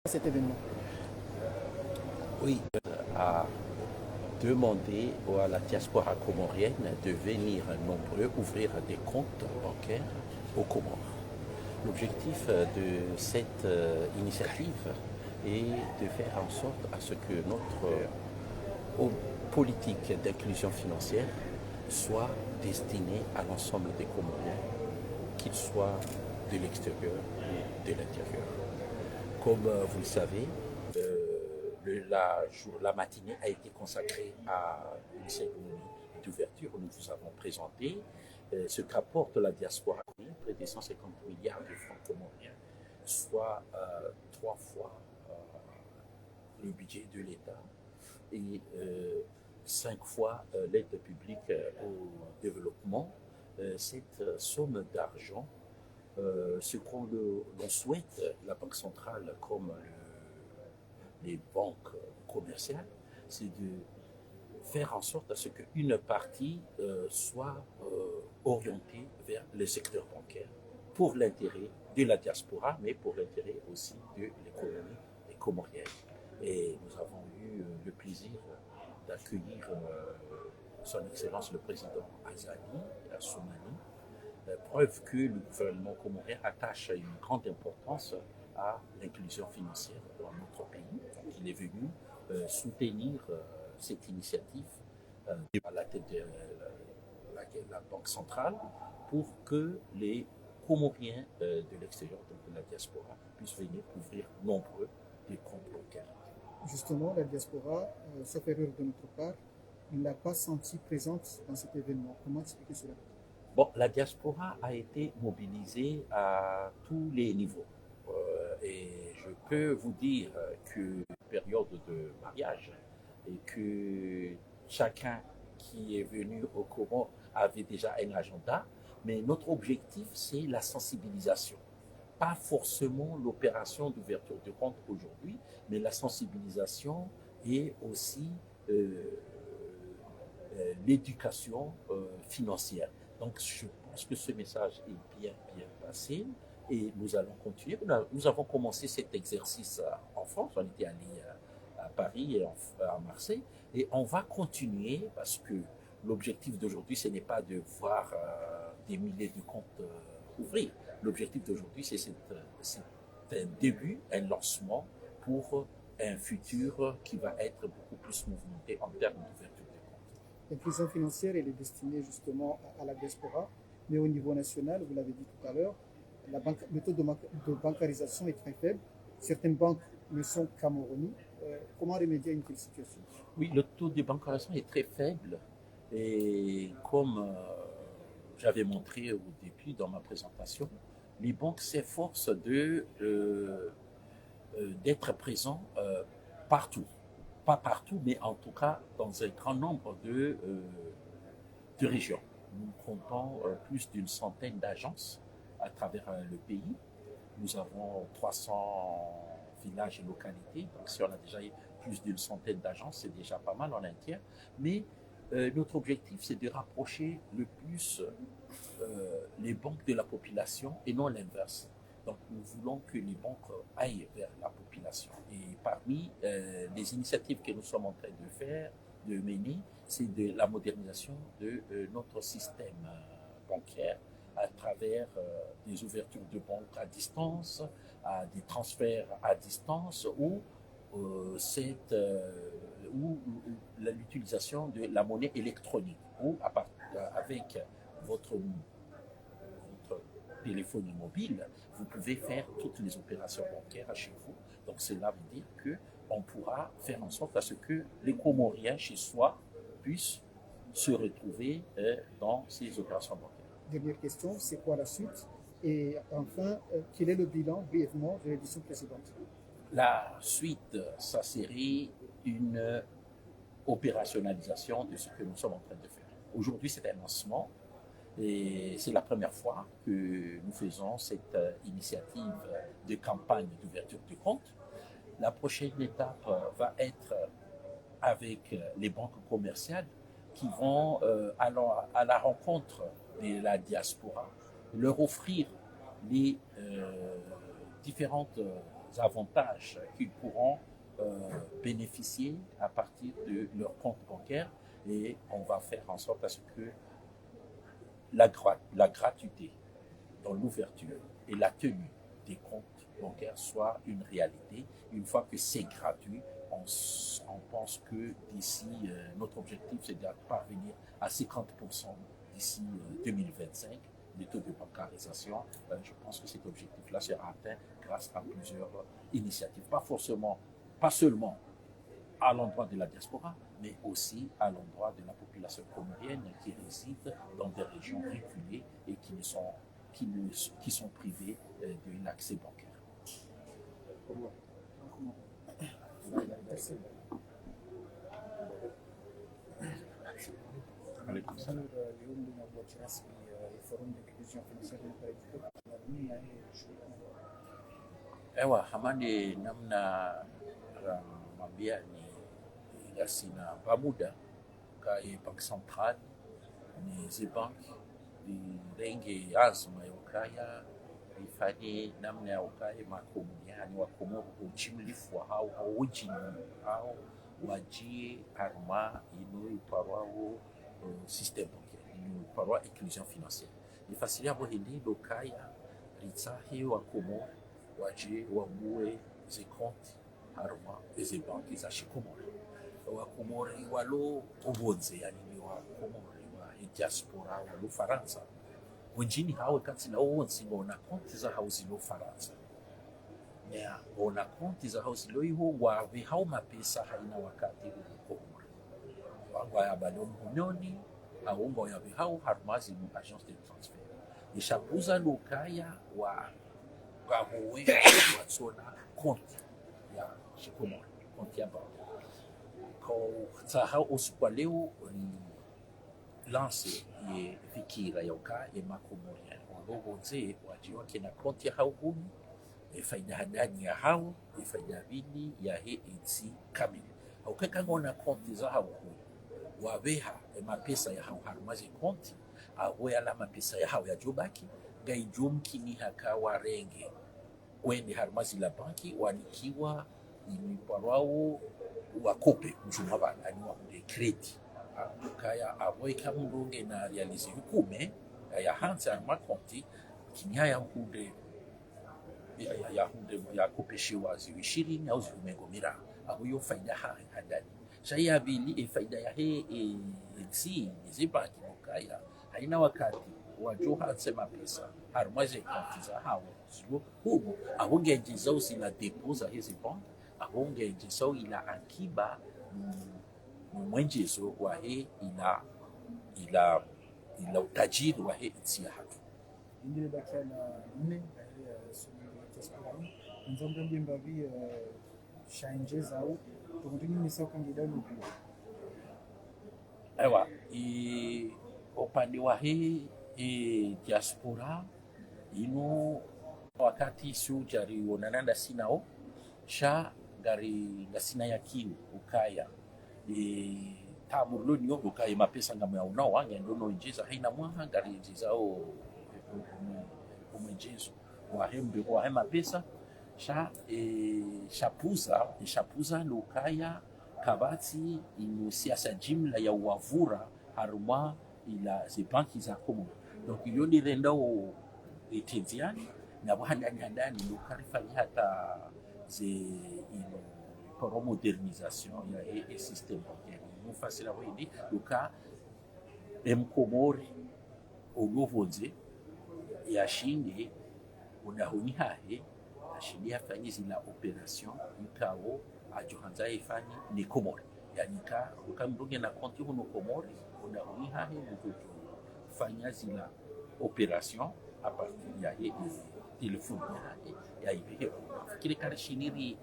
cet événement. Oui, a demandé à la diaspora comorienne de venir nombreux ouvrir des comptes bancaires aux Comores. L'objectif de cette initiative est de faire en sorte à ce que notre politique d'inclusion financière soit destinée à l'ensemble des Comoriens, qu'ils soient de l'extérieur ou de l'intérieur. Comme vous le savez, la matinée a été consacrée à une cérémonie d'ouverture où nous vous avons présenté ce qu'apporte la diaspora, près de 150 milliards de francs comoriens, soit 3 fois le budget de l'État et 5 fois l'aide publique au développement. Cette somme d'argent, ce qu'on souhaite, la Banque centrale comme les banques commerciales, c'est de faire en sorte à ce qu'une partie soit orientée vers le secteur bancaire pour l'intérêt de la diaspora, mais pour l'intérêt aussi de l'économie comorienne. Et nous avons eu le plaisir d'accueillir son Excellence le Président Azali Assoumani, preuve que le gouvernement comorien attache une grande importance à l'inclusion financière dans notre pays. Donc, il est venu soutenir cette initiative à la tête de la Banque centrale pour que les Comoriens de l'extérieur, donc de la diaspora, puissent venir ouvrir nombreux des comptes bancaires. Justement, la diaspora, sauf erreur de notre part, ne l'a pas sentie présente dans cet événement. Comment expliquer cela? Bon, la diaspora a été mobilisée à tous les niveaux. Et je peux vous dire que période de mariage et que chacun qui est venu au Comores avait déjà un agenda, mais notre objectif, c'est la sensibilisation. Pas forcément l'opération d'ouverture de compte aujourd'hui, mais la sensibilisation et aussi l'éducation financière. Donc, je pense que ce message est bien passé et nous allons continuer. Nous avons commencé cet exercice en France, on était allé à Paris et à Marseille, et on va continuer parce que l'objectif d'aujourd'hui, ce n'est pas de voir des milliers de comptes ouvrir. L'objectif d'aujourd'hui, c'est un début, un lancement pour un futur qui va être beaucoup plus mouvementé en termes d'ouverture de comptes. L'inclusion financière, elle est destinée justement à la diaspora, mais au niveau national, vous l'avez dit tout à l'heure, la méthode de bancarisation est très faible. Certaines banques ne sont qu'à Moroni. Comment remédier à une telle situation? Oui, le taux de bancarisation est très faible et comme j'avais montré au début dans ma présentation, les banques s'efforcent d'être présents partout. Pas partout, mais en tout cas dans un grand nombre de régions. Nous comptons plus d'une centaine d'agences à travers le pays. Nous avons 300 villages et localités, donc si on a déjà plus d'une centaine d'agences, c'est déjà pas mal en un tiers. Mais notre objectif, c'est de rapprocher le plus les banques de la population et non l'inverse. Donc nous voulons que les banques aillent vers la population. Et parmi les initiatives que nous sommes en train de faire, de mener, c'est de la modernisation de notre système bancaire à travers des ouvertures de banques à distance, à des transferts à distance ou l'utilisation de la monnaie électronique ou avec votre téléphone mobile, vous pouvez faire toutes les opérations bancaires chez vous. Donc cela veut dire qu'on pourra faire en sorte à ce que les Comoriens chez soi puissent se retrouver dans ces opérations bancaires. Dernière question, c'est quoi la suite? Et enfin, quel est le bilan brièvement de l'édition précédente? La suite, ça serait une opérationnalisation de ce que nous sommes en train de faire. Aujourd'hui, c'est un lancement et c'est la première fois que nous faisons cette initiative de campagne d'ouverture de compte. La prochaine étape va être avec les banques commerciales qui vont à la rencontre de la diaspora, leur offrir les différentes avantages qu'ils pourront bénéficier à partir de leur compte bancaire, et on va faire en sorte à ce que la gratuité dans l'ouverture et la tenue des comptes bancaires soit une réalité. Une fois que c'est gratuit, on pense que d'ici, notre objectif c'est de parvenir à 50% d'ici 2025, des taux de bancarisation. Je pense que cet objectif-là sera atteint grâce à plusieurs initiatives. Pas seulement à l'endroit de la diaspora, mais aussi à l'endroit de la population comorienne qui réside dans des régions reculées et qui sont privées de l'accès bancaire. Merci. اليوم بنبض رسمي يفرم للكنيزيون فينانسيير من Ewa, hamani namna mambia ni gasina pamuda kai bank central ni zibank di renge azma ya ukaya ifanye namna ya ukaya makomuniani wa komo uchimlifu au ujini au wajie arma ino iparwao système bancaire ino iparwa inclusion financière ifasiria bo hindi lokaya ritsahi wa komo waje wamuwe ze konti haruma eze banki za shikomori wa komori walo obonze yani ni wa komori wa diaspora walo Faransa wengine hawe kati na wonsi ngona konti za hauzi lo Faransa ya ngona konti za hauzi lo iho wa vi hau mapesa haina wakati huko komori wa ya balo mhonyoni au ngo ya vi hau harumazi mu agence de transfert ishakuza lokaya wa gahowe watsona konti ya shikomori konti ya banki ko tsaha usiku leo ni lance ye fikira yoka ye makomoria wabonze wajiwa kina konti ya haukumi faida hadani ya hao faida bini ya he itsi kamili haukeka ngona konti za haukumi wabeha mapesa ya hao harumazi konti awe ala mapesa ya hao ya jobaki gaijumkini hakawa renge wende harumazi la banki wanikiwa imiparwao wakope mjuma bana ani wa de credit kaya aboika murunge na realize hukume ya hansa makonti kinya ya hunde ya kopeshiwa ziwishiri au zimegomira abo yo faida hadani shaya bili faida ya he si zibaki mukaya haina wakati wajoha sema pesa harumaze konti za hawo zilo hubo ahongejiza usila deposa hizi bank ahongejiza ila akiba mwenjezo wa he ila utajiri wa he itsia hatu indile bakana nne sumbi nzombe mbimba bi changes au tungini nisoko ngidani pia ewa upande wa he diaspora ino wakati sujari wonananda sinao sha gari ngasina yakini ukaya tamurlo niyo ukaya mapesa ngamu ya unawa ngendono injiza haina mwaha gari injizao umenjizo wahembe kwa hema pesa sha shapuza lukaya kabati ino siasa jimla ya wavura haruma ila ze banki za komo donc iyo ni rendao etenziani na bwana ndani lokarifanya hata ze ino pour modernisation ya e système bancaire nous facile windi luka emkomori ogovonze yashinde unahuni hahe ashindi afanye zila operation ikao ajohanza ifanye ni komori yani ka ukamdunge na konti huno komori unahuni hahe mtoto fanya zila opération à partir ya téléphone ya ibe kile kare shiniri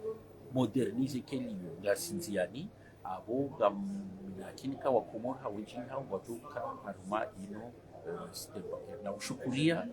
modernize kelio ngasinziani abo lakini kawa komora hawajini hao watuka haruma ino step na ushukuria